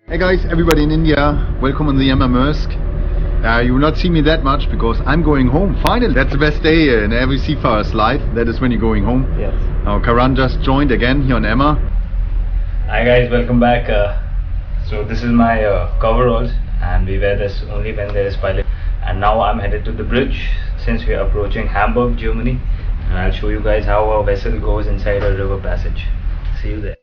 Hey guys, everybody in India, welcome on the Maersk. You will not see me that much because I'm going home. Finally, that's the best day in every seafarer's life. That is when you're going home. Yes. Now Karan just joined again here on Emma. Hi guys, welcome back. So this is my coveralls, and we wear this only when there is pilot. And now I'm headed to the bridge since we are approaching Hamburg, Germany. And I'll show you guys how a vessel goes inside a river passage. See you there.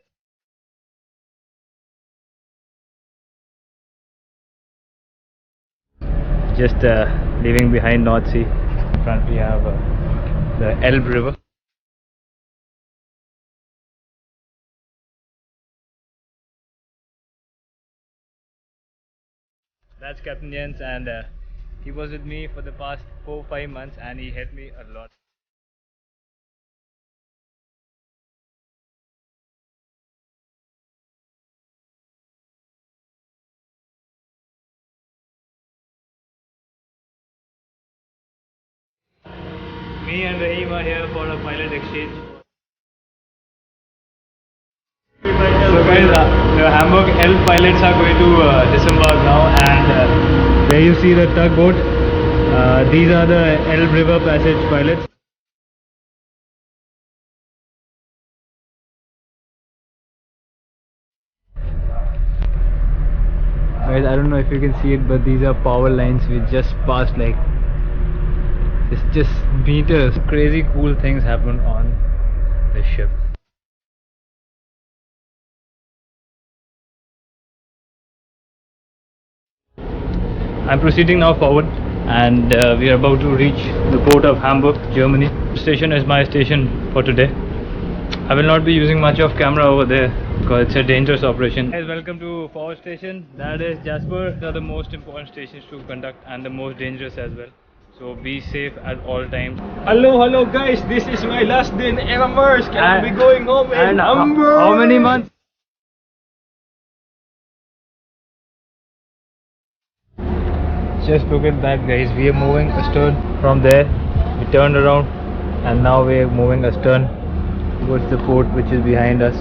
Just leaving behind North Sea. In front we have the Elbe River. That's Captain Jens, and he was with me for the past 4-5 months, and he helped me a lot. Me and Rahim are here for a pilot exchange. So guys, the Hamburg Elbe pilots are going to disembark now, and there you see the tugboat. These are the Elbe River Passage pilots. Guys, I don't know if you can see it, but these are power lines we just passed. Like, it's just meters. Crazy cool things happen on this ship. I'm proceeding now forward, and we are about to reach the port of Hamburg, Germany. Station is my station for today. I will not be using much of camera over there because it's a dangerous operation. Guys, welcome to forward station. That is Jasper. These are the most important stations to conduct and the most dangerous as well. So be safe at all times. Hello guys, this is my last day in Maersk and I'll be going home in Hamburg. How many months? Just look at that, guys. We are moving astern from there. We turned around and now we are moving astern towards the port which is behind us.